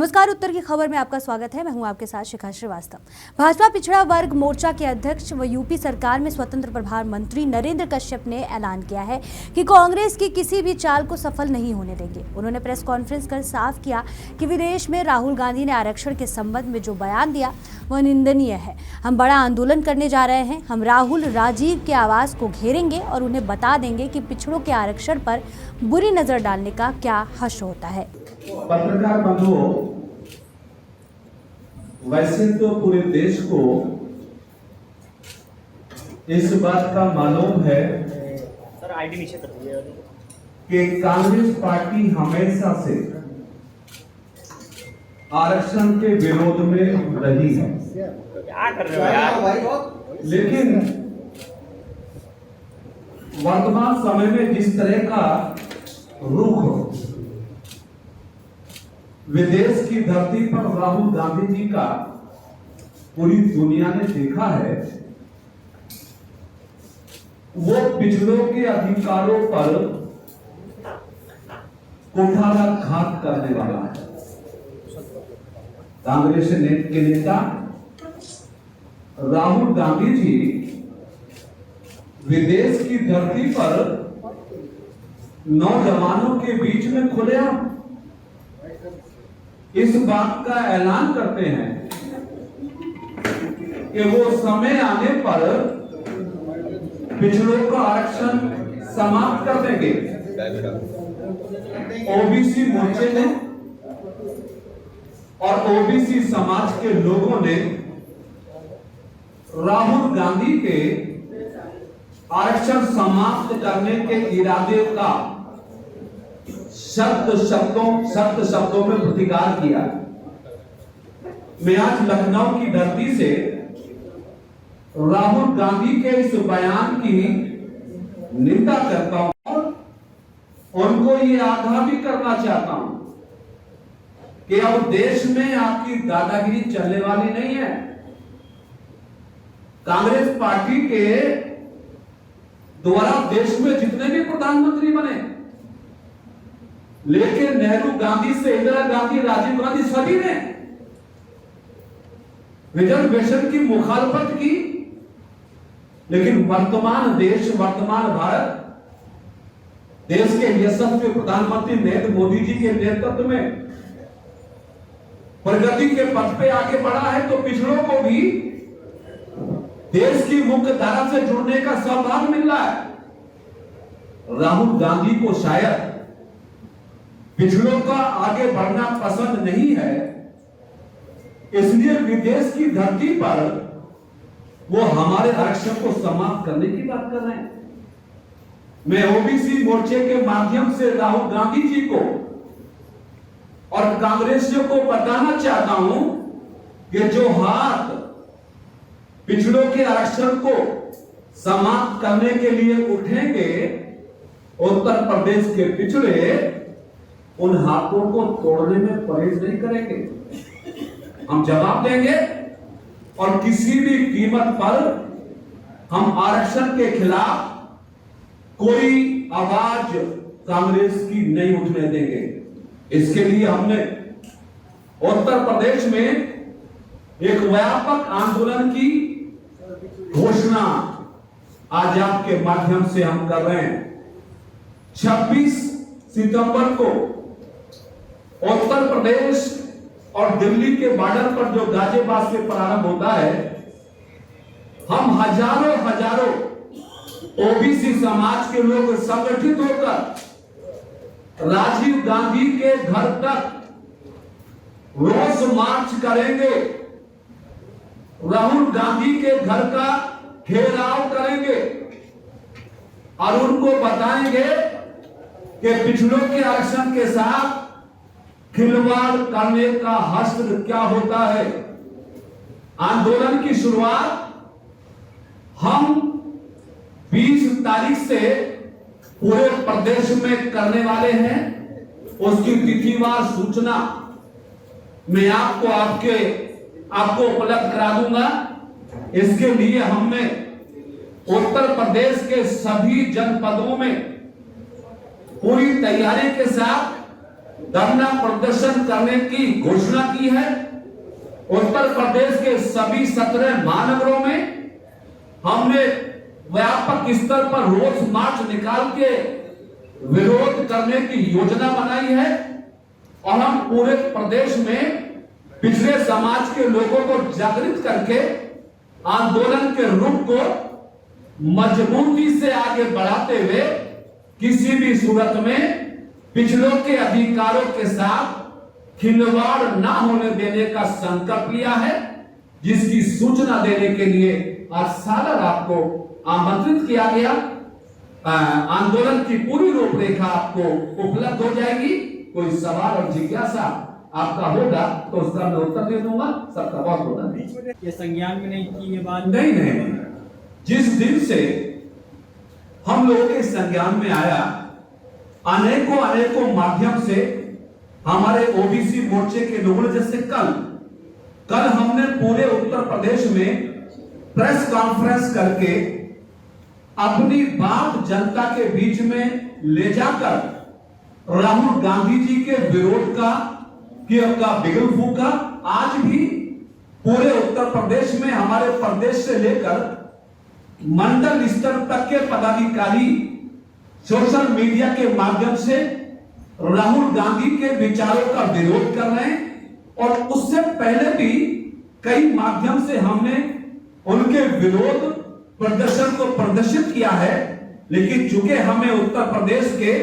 नमस्कार, उत्तर की खबर में आपका स्वागत है। मैं हूं आपके साथ शिखा श्रीवास्तव। भाजपा पिछड़ा वर्ग मोर्चा के अध्यक्ष व यूपी सरकार में स्वतंत्र प्रभार मंत्री नरेंद्र कश्यप ने ऐलान किया है कि कांग्रेस की किसी भी चाल को सफल नहीं होने देंगे। उन्होंने प्रेस कॉन्फ्रेंस कर साफ किया कि विदेश में राहुल गांधी ने आरक्षण के संबंध में जो बयान दिया वह निंदनीय है। हम बड़ा आंदोलन करने जा रहे हैं। हम राहुल राजीव के आवास को घेरेंगे और उन्हें बता देंगे कि पिछड़ों के आरक्षण पर बुरी नजर डालने का क्या हश्र होता है। पत्रकार बंधुओं, वैसे तो पूरे देश को इस बात का मालूम है कि कांग्रेस पार्टी हमेशा से आरक्षण के विरोध में रही है। क्या कर रहे हो यार? लेकिन वर्तमान समय में जिस तरह का रुख विदेश की धरती पर राहुल गांधी जी का पूरी दुनिया ने देखा है, वो पिछड़ों के अधिकारों पर कुठाराघात करने वाला है। कांग्रेस के नेता राहुल गांधी जी विदेश की धरती पर नौजवानों के बीच में खुलेआम इस बात का ऐलान करते हैं कि वो समय आने पर पिछड़ों का आरक्षण समाप्त कर देंगे। ओबीसी मोर्चे ने और ओबीसी समाज के लोगों ने राहुल गांधी के आरक्षण समाप्त करने के इरादे का सख्त शब्दों में प्रतिकार किया। मैं आज लखनऊ की धरती से राहुल गांधी के इस बयान की निंदा करता हूं। उनको ये आगाह भी करना चाहता हूं कि अब देश में आपकी दादागिरी चलने वाली नहीं है। कांग्रेस पार्टी के द्वारा देश में जितने भी प्रधानमंत्री बने, लेकिन नेहरू गांधी से इंदिरा गांधी, राजीव गांधी, सभी ने रिजर्वेशन की मुखालफत की। लेकिन वर्तमान देश, वर्तमान भारत, देश के यशस्वी प्रधानमंत्री नरेंद्र मोदी जी के नेतृत्व में प्रगति के पथ पे आगे बढ़ा है, तो पिछड़ों को भी देश की मुख्य धारा से जुड़ने का सौभाग्य मिल रहा है। राहुल गांधी को शायद पिछड़ों का आगे बढ़ना पसंद नहीं है, इसलिए विदेश की धरती पर वो हमारे आरक्षण को समाप्त करने की बात कर रहे हैं। मैं ओबीसी मोर्चे के माध्यम से राहुल गांधी जी को और कांग्रेसियों को बताना चाहता हूं कि जो हाथ पिछड़ों के आरक्षण को समाप्त करने के लिए उठेंगे, उत्तर प्रदेश के पिछड़े उन हाथों को तोड़ने में परहेज नहीं करेंगे। हम जवाब देंगे और किसी भी कीमत पर हम आरक्षण के खिलाफ कोई आवाज कांग्रेस की नहीं उठने देंगे। इसके लिए हमने उत्तर प्रदेश में एक व्यापक आंदोलन की घोषणा आज आपके माध्यम से हम कर रहे हैं। 26 सितंबर को उत्तर प्रदेश और दिल्ली के बॉर्डर पर जो गाजियाबाद से प्रारंभ होता है, हम हजारों ओबीसी समाज के लोग संगठित होकर राजीव गांधी के घर तक रोज मार्च करेंगे, राहुल गांधी के घर का घेराव करेंगे और उनको बताएंगे कि पिछड़ों के आरक्षण के साथ खिलवाड़ करने का हश्र क्या होता है। आंदोलन की शुरुआत हम 20 तारीख से पूरे प्रदेश में करने वाले हैं। उसकी तिथिवार सूचना मैं आपको उपलब्ध करा दूंगा। इसके लिए हमने उत्तर प्रदेश के सभी जनपदों में पूरी तैयारी के साथ धरना प्रदर्शन करने की घोषणा की है। उत्तर प्रदेश के सभी 17 महानगरों में हमने व्यापक स्तर पर रोज मार्च निकाल के विरोध करने की योजना बनाई है और हम पूरे प्रदेश में पिछड़े समाज के लोगों को जागृत करके आंदोलन के रुख को मजबूती से आगे बढ़ाते हुए किसी भी सूरत में पिछड़ों के अधिकारों के साथ खिलवाड़ ना होने देने का संकल्प लिया है, जिसकी सूचना देने के लिए आज सारा रात को आमंत्रित किया गया। आंदोलन की पूरी रूपरेखा आपको उपलब्ध हो जाएगी। कोई सवाल और जिज्ञासा आपका होगा तो उसका मैं उत्तर दे दूंगा। सबका बहुत बहुत धन्यवाद। ये संज्ञान में नहीं की ये बात नहीं, जिस दिन से हम लोगों के संज्ञान में आया, अनेकों माध्यम से हमारे ओबीसी मोर्चे के लोगों ने, जैसे कल हमने पूरे उत्तर प्रदेश में प्रेस कॉन्फ्रेंस करके अपनी बात जनता के बीच में ले जाकर राहुल गांधी जी के विरोध का बिगल फूका। आज भी पूरे उत्तर प्रदेश में हमारे प्रदेश से लेकर मंडल स्तर तक के पदाधिकारी सोशल मीडिया के माध्यम से राहुल गांधी के विचारों का विरोध कर रहे हैं और उससे पहले भी कई माध्यम से हमने उनके विरोध प्रदर्शन को प्रदर्शित किया है। लेकिन चूंकि हमें उत्तर प्रदेश के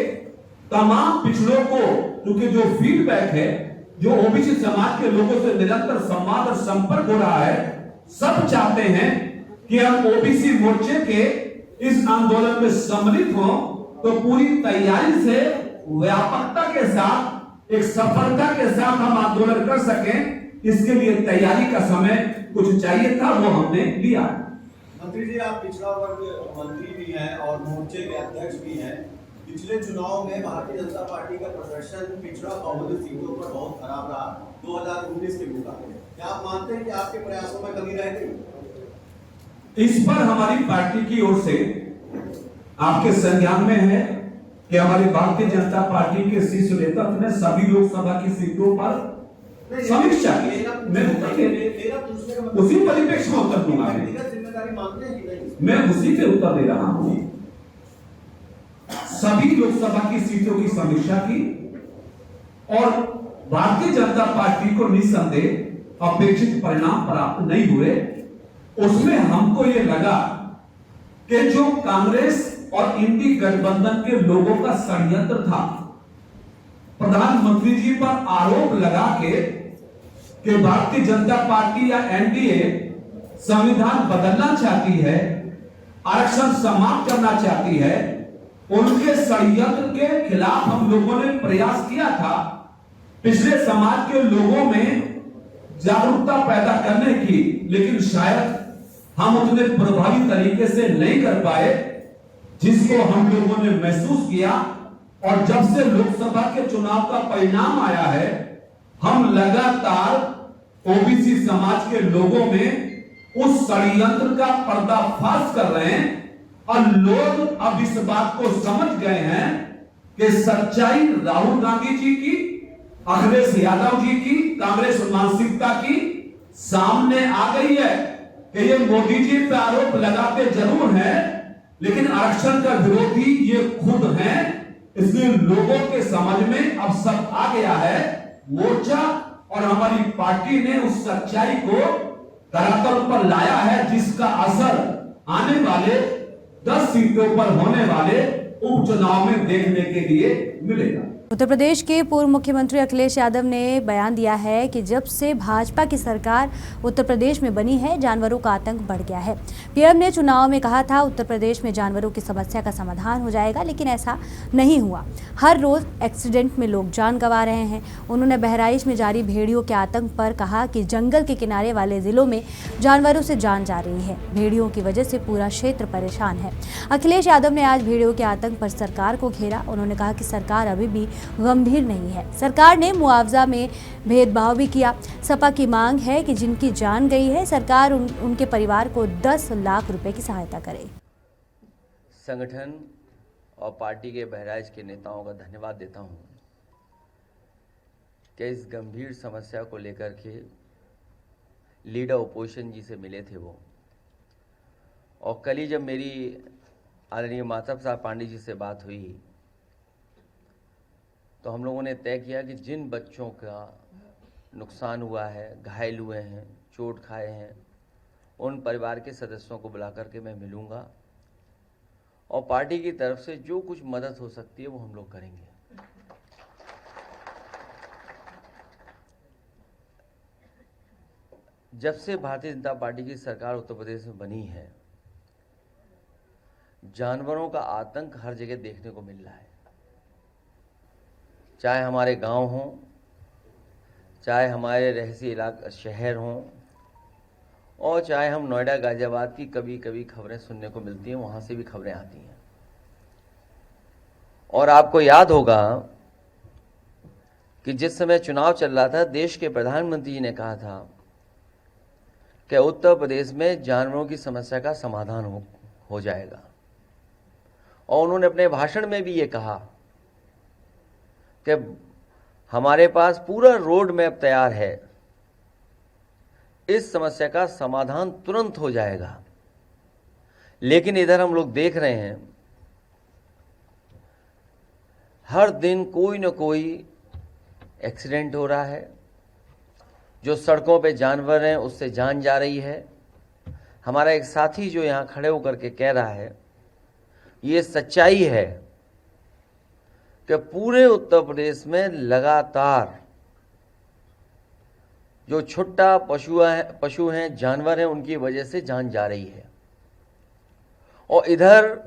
तमाम पिछड़ों को, क्योंकि जो फीडबैक है, जो ओबीसी समाज के लोगों से निरंतर संवाद और संपर्क हो रहा है, सब चाहते हैं कि हम ओबीसी मोर्चे के इस आंदोलन में सम्मिलित हों, तो पूरी तैयारी से व्यापकता के साथ, एक सफलता के साथ हम आंदोलन कर सकें। इसके लिए तैयारी का समय कुछ चाहिए था, वो हमने लिया। मंत्री जी, आप पिछड़ा वर्ग मंत्री भी हैं और मोर्चे के अध्यक्ष भी हैं। पिछले चुनाव में भारतीय जनता पार्टी का प्रदर्शन पिछड़ा बहुमत सीटों पर बहुत खराब रहा 2019 के मुकाबले। क्या आप मानते हैं कि आपके प्रयासों में कमी रह गई? इस पर हमारी पार्टी की ओर से आपके संज्ञान में है कि हमारी भारतीय जनता पार्टी के शीर्ष नेतृत्व ने सभी लोकसभा की सीटों पर समीक्षा की। उसी परिप्रेक्ष्य में उत्तर दूंगा। मैं उसी के उत्तर दे रहा हूं। सभी लोकसभा की सीटों की समीक्षा की और भारतीय जनता पार्टी को निसंदेह अपेक्षित परिणाम प्राप्त नहीं हुए। उसमें हमको ये लगा कि जो कांग्रेस और इंडी गठबंधन के लोगों का षड्यंत्र था, प्रधानमंत्री जी पर आरोप लगा के कि भारतीय जनता पार्टी या एनडीए संविधान बदलना चाहती है, आरक्षण समाप्त करना चाहती है, उनके षड्यंत्र के खिलाफ हम लोगों ने प्रयास किया था पिछले समाज के लोगों में जागरूकता पैदा करने की। लेकिन शायद हम उतने प्रभावी तरीके से नहीं कर पाए जिसको हम लोगों ने महसूस किया। और जब से लोकसभा के चुनाव का परिणाम आया है, हम लगातार ओबीसी समाज के लोगों में उस षड्यंत्र का पर्दाफाश कर रहे हैं और लोग अब इस बात को समझ गए हैं कि सच्चाई राहुल गांधी जी की, अखिलेश यादव जी की, कांग्रेस मानसिकता की सामने आ गई है कि ये मोदी जी पे आरोप लगाते जरूर हैं, लेकिन आरक्षण का विरोधी ये खुद हैं। इसलिए लोगों के समझ में अब सब आ गया है। मोर्चा और हमारी पार्टी ने उस सच्चाई को धरातल पर लाया है, जिसका असर आने वाले 10 सीटों पर होने वाले उपचुनाव में देखने के लिए मिलेगा। उत्तर प्रदेश के पूर्व मुख्यमंत्री अखिलेश यादव ने बयान दिया है कि जब से भाजपा की सरकार उत्तर प्रदेश में बनी है, जानवरों का आतंक बढ़ गया है। पीएम ने चुनाव में कहा था उत्तर प्रदेश में जानवरों की समस्या का समाधान हो जाएगा, लेकिन ऐसा नहीं हुआ। हर रोज एक्सीडेंट में लोग जान गंवा रहे हैं। उन्होंने बहराइच में जारी भेड़ियों के आतंक पर कहा कि जंगल के किनारे वाले जिलों में जानवरों से जान जा रही है। भेड़ियों की वजह से पूरा क्षेत्र परेशान है। अखिलेश यादव ने आज भेड़ियों के आतंक पर सरकार को घेरा। उन्होंने कहा कि सरकार अभी भी गंभीर नहीं है। सरकार ने मुआवजा में भेदभाव भी किया। सपा की मांग है कि जिनकी जान गई है, सरकार उनके परिवार को 10 लाख रुपए की सहायता करे। संगठन और पार्टी के बहराइच के नेताओं का धन्यवाद देता हूं कि इस गंभीर समस्या को लेकर के लीडर ओपोजिशन जी से मिले थे वो, और कल ही जब मेरी आदरणीय माधव साहब पांडे जी से बात हुई तो हम लोगों ने तय किया कि जिन बच्चों का नुकसान हुआ है, घायल हुए हैं, चोट खाए हैं, उन परिवार के सदस्यों को बुला करके मैं मिलूंगा और पार्टी की तरफ से जो कुछ मदद हो सकती है वो हम लोग करेंगे। जब से भारतीय जनता पार्टी की सरकार उत्तर प्रदेश में बनी है, जानवरों का आतंक हर जगह देखने को मिल रहा है, चाहे हमारे गांव हों, चाहे हमारे रहसी इलाका शहर हों, और चाहे हम नोएडा गाजियाबाद की कभी कभी खबरें सुनने को मिलती हैं, वहां से भी खबरें आती हैं। और आपको याद होगा कि जिस समय चुनाव चल रहा था, देश के प्रधानमंत्री जी ने कहा था कि उत्तर प्रदेश में जानवरों की समस्या का समाधान हो जाएगा, और उन्होंने अपने भाषण में भी ये कहा कि हमारे पास पूरा रोड मैप तैयार है, इस समस्या का समाधान तुरंत हो जाएगा। लेकिन इधर हम लोग देख रहे हैं हर दिन कोई न कोई एक्सीडेंट हो रहा है, जो सड़कों पे जानवर हैं उससे जान जा रही है। हमारा एक साथी जो यहाँ खड़े होकर के कह रहा है, ये सच्चाई है कि पूरे उत्तर प्रदेश में लगातार जो छोटा पशु हैं, जानवर हैं, उनकी वजह से जान जा रही है। और इधर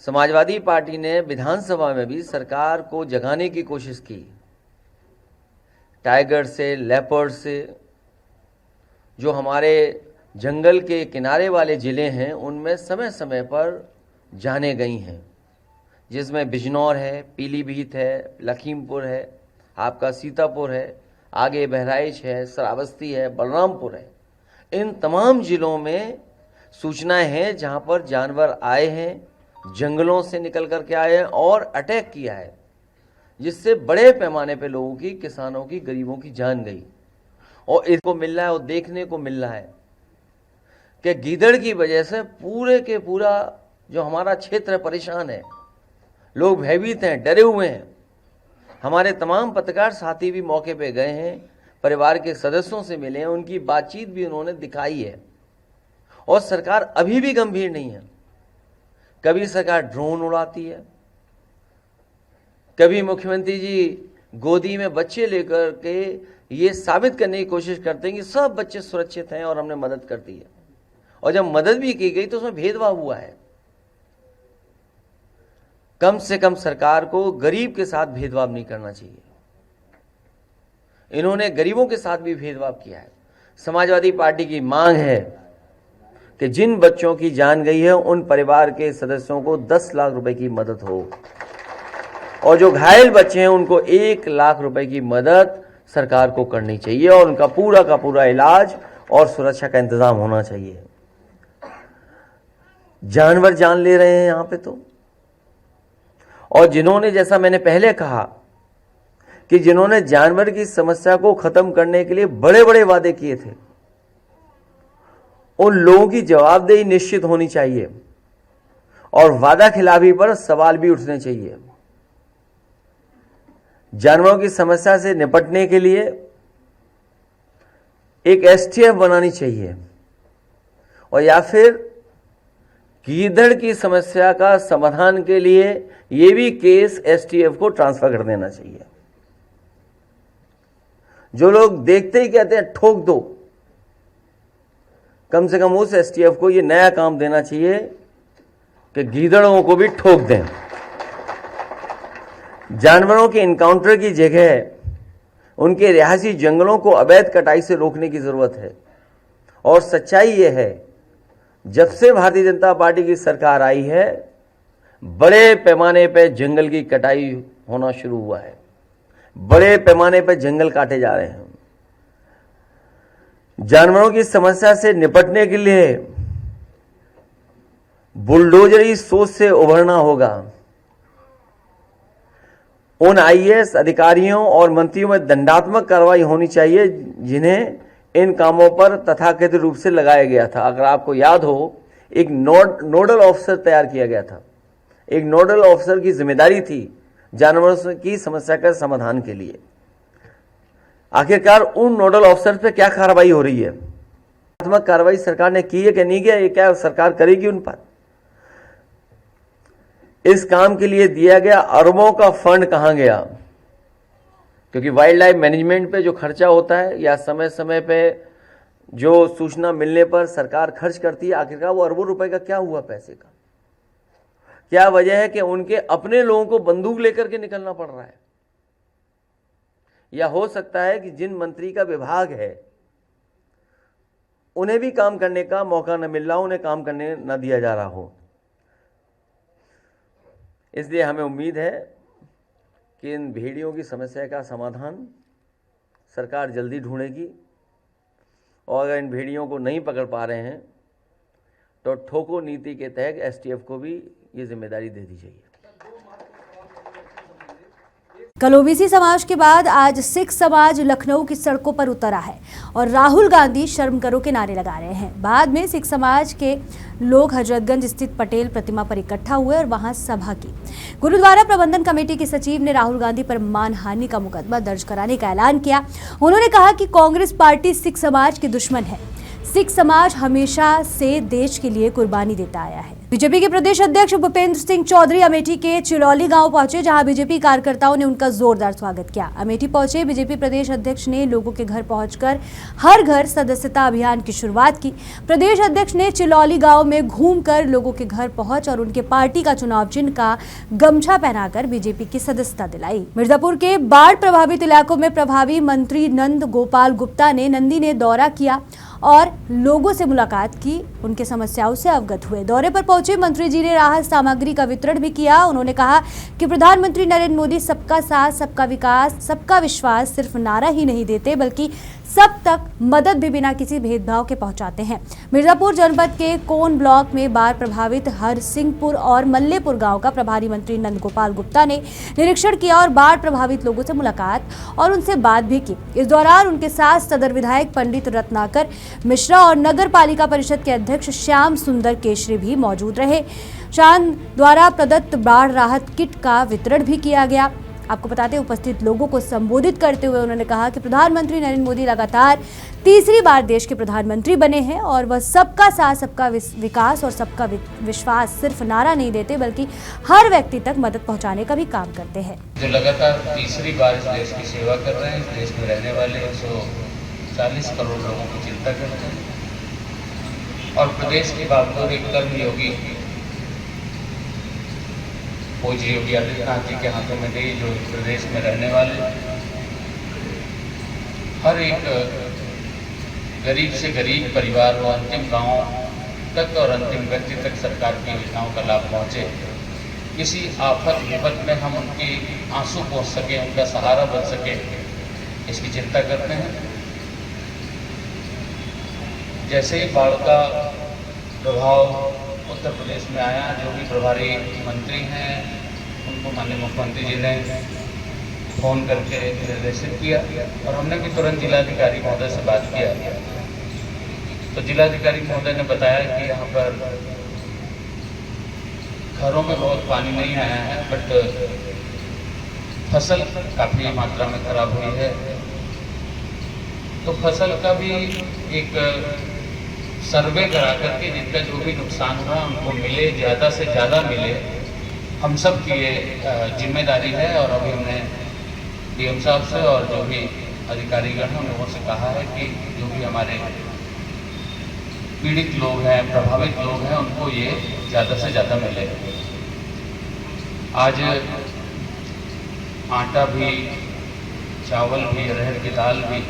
समाजवादी पार्टी ने विधानसभा में भी सरकार को जगाने की कोशिश की, टाइगर से, लेपर्ड से, जो हमारे जंगल के किनारे वाले ज़िले हैं उनमें समय समय पर जाने गई हैं, जिसमें बिजनौर है, पीलीभीत है, लखीमपुर है, आपका सीतापुर है, आगे बहराइच है, श्रावस्ती है, बलरामपुर है। इन तमाम ज़िलों में सूचनाएं हैं जहां पर जानवर आए हैं, जंगलों से निकल कर के आए हैं और अटैक किया है, जिससे बड़े पैमाने पे लोगों की, किसानों की, गरीबों की जान गई। और इसको मिल रहा है और देखने को मिल रहा है कि गीदड़ की वजह से पूरे के पूरा जो हमारा क्षेत्र परेशान है, लोग भयभीत हैं, डरे हुए हैं। हमारे तमाम पत्रकार साथी भी मौके पे गए हैं, परिवार के सदस्यों से मिले हैं, उनकी बातचीत भी उन्होंने दिखाई है। और सरकार अभी भी गंभीर नहीं है। कभी सरकार ड्रोन उड़ाती है, कभी मुख्यमंत्री जी गोदी में बच्चे लेकर के ये साबित करने की कोशिश करते हैं कि सब बच्चे सुरक्षित हैं और हमने मदद कर दी है। और जब मदद भी की गई तो उसमें भेदभाव हुआ है। कम से कम सरकार को गरीब के साथ भेदभाव नहीं करना चाहिए। इन्होंने गरीबों के साथ भी भेदभाव किया है। समाजवादी पार्टी की मांग है कि जिन बच्चों की जान गई है उन परिवार के सदस्यों को 10 लाख रुपए की मदद हो, और जो घायल बच्चे हैं उनको 1 लाख रुपए की मदद सरकार को करनी चाहिए, और उनका पूरा का पूरा इलाज और सुरक्षा का इंतजाम होना चाहिए। जानवर जान ले रहे हैं यहां पे तो, और जिन्होंने, जैसा मैंने पहले कहा कि जिन्होंने जानवर की समस्या को खत्म करने के लिए बड़े बड़े वादे किए थे, उन लोगों की जवाबदेही निश्चित होनी चाहिए और वादा खिलाफी पर सवाल भी उठने चाहिए। जानवरों की समस्या से निपटने के लिए एक एसटीएफ बनानी चाहिए, और या फिर गीदड़ की समस्या का समाधान के लिए ये भी केस एसटीएफ को ट्रांसफर कर देना चाहिए। जो लोग देखते ही कहते हैं ठोक दो, कम से कम उस एसटीएफ को ये नया काम देना चाहिए कि गीदड़ों को भी ठोक दें। जानवरों के इनकाउंटर की जगह उनके रिहायशी जंगलों को अवैध कटाई से रोकने की जरूरत है। और सच्चाई यह है, जब से भारतीय जनता पार्टी की सरकार आई है, बड़े पैमाने पर जंगल की कटाई होना शुरू हुआ है। बड़े पैमाने पर जंगल काटे जा रहे हैं। जानवरों की समस्या से निपटने के लिए बुलडोजरी सोच से उभरना होगा। उन आईएएस अधिकारियों और मंत्रियों में दंडात्मक कार्रवाई होनी चाहिए जिन्हें इन कामों पर तथाकथित रूप से लगाया गया था। अगर आपको याद हो, एक नोडल ऑफिसर तैयार किया गया था। एक नोडल ऑफिसर की जिम्मेदारी थी जानवरों की समस्या का समाधान के लिए। आखिरकार उन नोडल ऑफिसर पे क्या कार्रवाई हो रही है? दंडात्मक कार्रवाई सरकार ने की है कि नहीं किया? ये क्या सरकार करेगी उन पर? इस काम के लिए दिया गया अरबों का फंड कहां गया? क्योंकि वाइल्ड लाइफ मैनेजमेंट पे जो खर्चा होता है या समय समय पे जो सूचना मिलने पर सरकार खर्च करती है, आखिरकार वो अरबों रुपए का क्या हुआ पैसे का? क्या वजह है कि उनके अपने लोगों को बंदूक लेकर के निकलना पड़ रहा है? या हो सकता है कि जिन मंत्री का विभाग है उन्हें भी काम करने का मौका न मिल रहा हो, उन्हें काम करने न दिया जा रहा हो। इसलिए हमें उम्मीद है कि इन भेड़ियों की समस्या का समाधान सरकार जल्दी ढूंढेगी, और अगर इन भेड़ियों को नहीं पकड़ पा रहे हैं तो ठोको नीति के तहत एसटीएफ को भी ये जिम्मेदारी दे दी जाएगी। कल ओबीसी समाज के बाद आज सिख समाज लखनऊ की सड़कों पर उतरा है और राहुल गांधी शर्म करो के नारे लगा रहे हैं। बाद में सिख समाज के लोग हजरतगंज स्थित पटेल प्रतिमा पर इकट्ठा हुए और वहां सभा की। गुरुद्वारा प्रबंधन कमेटी के सचिव ने राहुल गांधी पर मानहानि का मुकदमा दर्ज कराने का ऐलान किया। उन्होंने कहा कि कांग्रेस पार्टी सिख समाज की दुश्मन है। सिख समाज हमेशा से देश के लिए कुर्बानी देता आया है। बीजेपी के प्रदेश अध्यक्ष भूपेंद्र सिंह चौधरी अमेठी के चिलौली गांव पहुंचे, जहां बीजेपी कार्यकर्ताओं ने उनका जोरदार स्वागत किया। अमेठी पहुंचे बीजेपी प्रदेश अध्यक्ष ने लोगों के घर पहुंचकर हर घर सदस्यता अभियान की शुरुआत की। प्रदेश अध्यक्ष ने चिलौली गांव में घूमकर लोगों के घर पहुंच और उनके पार्टी का चुनाव चिन्ह का गमछा पहनाकर बीजेपी की सदस्यता दिलाई। मिर्जापुर के बाढ़ प्रभावित इलाकों में प्रभारी मंत्री नंद गोपाल गुप्ता ने नंदी ने दौरा किया और लोगों से मुलाकात की, उनके समस्याओं से अवगत हुए। दौरे पर पहुंचे मंत्री जी ने राहत सामग्री का वितरण भी किया। उन्होंने कहा कि प्रधानमंत्री नरेंद्र मोदी सबका साथ, सबका विकास, सबका विश्वास सिर्फ नारा ही नहीं देते बल्कि सब तक मदद भी बिना किसी भेदभाव के पहुंचाते हैं। मिर्जापुर जनपद के कोन ब्लॉक में बाढ़ प्रभावित हरसिंहपुर और मल्लेपुर गांव का प्रभारी मंत्री नंद गोपाल गुप्ता ने निरीक्षण किया और बाढ़ प्रभावित लोगों से मुलाकात और उनसे बात भी की। इस दौरान उनके साथ सदर विधायक पंडित रत्नाकर मिश्रा और नगर पालिका परिषद के अध्यक्ष श्याम सुंदर केशरी भी मौजूद रहे। चांद द्वारा प्रदत्त बाढ़ राहत किट का वितरण भी किया गया। आपको बताते हैं, उपस्थित लोगों को संबोधित करते हुए उन्होंने कहा कि प्रधानमंत्री नरेंद्र मोदी लगातार तीसरी बार देश के प्रधानमंत्री बने हैं और वह सबका साथ, सबका विकास और सबका विश्वास सिर्फ नारा नहीं देते बल्कि हर व्यक्ति तक मदद पहुंचाने का भी काम करते हैं। जो लगातार तीसरी बार इस देश की सेवा कर रहे हैं, इस देश में रहने वाले 140 करोड़ लोगों की चिंता करते हैं और प्रदेश की बागडोर एक कर्म योगी पूज्य योगी आदित्यनाथ जी के हाथों में गई, जो प्रदेश में रहने वाले हर एक गरीब से गरीब परिवार व अंतिम गांव तक और अंतिम व्यक्ति तक सरकार की योजनाओं का लाभ पहुंचे। किसी आफत विपत में हम उनके आंसू पहुंच सके, उनका सहारा बन सके, इसकी चिंता करते हैं। जैसे ही बाढ़ का प्रभाव उत्तर प्रदेश में आया, जो भी प्रभारी मंत्री हैं उनको माननीय मुख्यमंत्री जी ने फ़ोन करके निर्देशित किया और हमने भी तुरंत जिलाधिकारी महोदय से बात किया। तो जिलाधिकारी महोदय ने बताया कि यहाँ पर घरों में बहुत पानी नहीं आया है, बट फसल काफ़ी मात्रा में खराब हुई है। तो फसल का भी एक सर्वे करा करके जिनका जो भी नुकसान हुआ उनको मिले, ज़्यादा से ज़्यादा मिले, हम सब की ये जिम्मेदारी है। और अभी हमने डीएम साहब से और जो भी अधिकारीगण हैं उन लोगों से कहा है कि जो भी हमारे पीड़ित लोग हैं, प्रभावित लोग हैं, उनको ये ज़्यादा से ज़्यादा मिले। आज आटा भी, चावल भी, अरहर की दाल भी,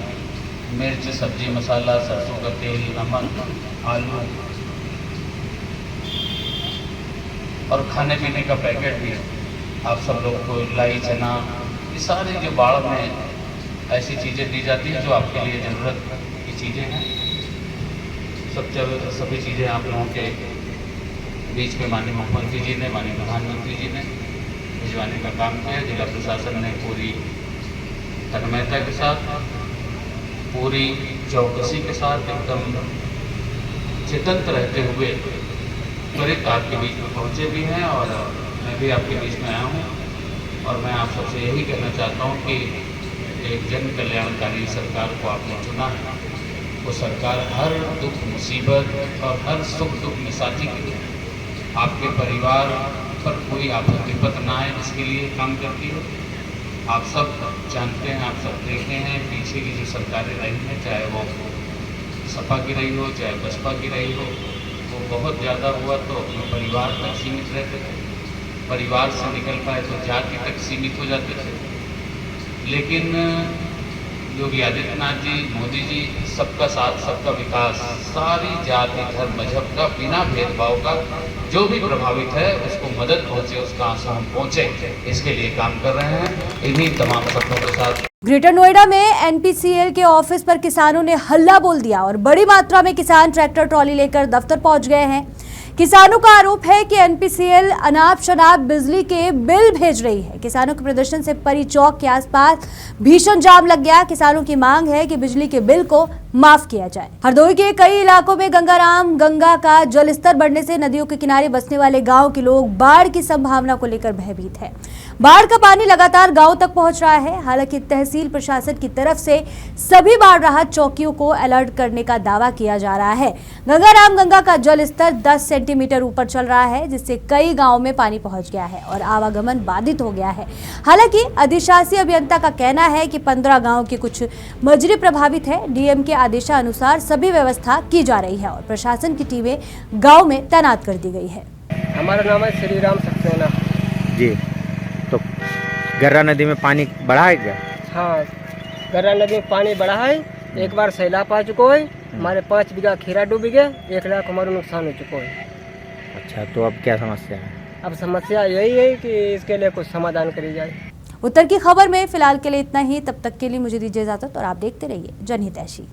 मिर्च, सब्जी मसाला, सरसों का तेल, नमक, आलू और खाने पीने का पैकेट भी आप सब लोग को, लाई, चना, ये सारी जो बाढ़ में ऐसी चीज़ें दी जाती हैं जो आपके लिए ज़रूरत की चीज़ें हैं, सभी चीज़ें आप लोगों के बीच में माननीय मुख्यमंत्री जी ने, माननीय प्रधानमंत्री जी ने भिजवाने का काम किया। जिला प्रशासन ने पूरी तन्मयता के साथ, पूरी चौकसी के साथ, एकदम चेतन रहते हुए त्वरित आपके बीच में पहुँचे भी हैं और मैं भी आपके बीच में आया हूँ। और मैं आप सबसे यही कहना चाहता हूँ कि एक जन कल्याणकारी सरकार को आपने चुना है, वो सरकार हर दुख मुसीबत और हर सुख दुख में साथी के लिए आपके परिवार पर कोई आपत्ति विपत ना आए इसके लिए काम करती है। आप सब जानते हैं, आप सब देखे हैं पीछे की जो सरकारें रही हैं, चाहे वो सपा की रही हो चाहे बसपा की रही हो, वो बहुत ज़्यादा हुआ तो अपने परिवार तक सीमित रहते थे, परिवार से निकल पाए तो जाति तक सीमित हो जाते थे। लेकिन योगी आदित्यनाथ जी, मोदी जी, सबका साथ सबका विकास, सारी जाति धर्म मजहब का बिना भेदभाव का जो भी प्रभावित है उसको मदद पहुंचे, उसका आंसू हम पहुंचे, इसके लिए काम कर रहे हैं इन्हीं तमाम शब्दों के साथ। ग्रेटर नोएडा में एनपीसीएल के ऑफिस पर किसानों ने हल्ला बोल दिया और बड़ी मात्रा में किसान ट्रैक्टर ट्रॉली लेकर दफ्तर पहुंच गए हैं। किसानों का आरोप है कि एनपीसीएल अनाप शनाप बिजली के बिल भेज रही है। किसानों के प्रदर्शन से परी चौक के आसपास भीषण जाम लग गया। किसानों की मांग है कि बिजली के बिल को माफ किया जाए। हरदोई के कई इलाकों में गंगा का जलस्तर बढ़ने से नदियों के किनारे बसने वाले गांव के लोग बाढ़ की संभावना को लेकर भयभीत है। बाढ़ का पानी लगातार गांव तक पहुंच रहा है। हालांकि तहसील प्रशासन की तरफ से सभी बाढ़ राहत चौकियों को अलर्ट करने का दावा किया जा रहा है। गंगा का जलस्तर 10 सेंटीमीटर ऊपर चल रहा है, जिससे कई गांवों में पानी पहुंच गया है और आवागमन बाधित हो गया है। हालांकि अधिशासी अभियंता का कहना है कि 15 गांव के कुछ मजरी प्रभावित है। डीएम के आदेशानुसार सभी व्यवस्था की जा रही है और प्रशासन की टीमें गांव में तैनात कर दी गई है। हमारा नाम है श्री राम सक्सेना जी। तो गर्रा नदी में पानी बढ़ा है क्या? हाँ, गर्रा नदी में पानी बढ़ा है। एक बार सैलाब आ चुका है। हमारे 5 बीघा खीरा डूब गया, 1 लाख हमारा नुकसान हो चुका है। अच्छा, तो अब क्या समस्या है? अब समस्या यही है कि इसके लिए कुछ समाधान करी जाए। उत्तर की खबर में फिलहाल के लिए इतना ही। तब तक के लिए मुझे दीजिए इजाजत और आप देखते रहिए जनहितैषी।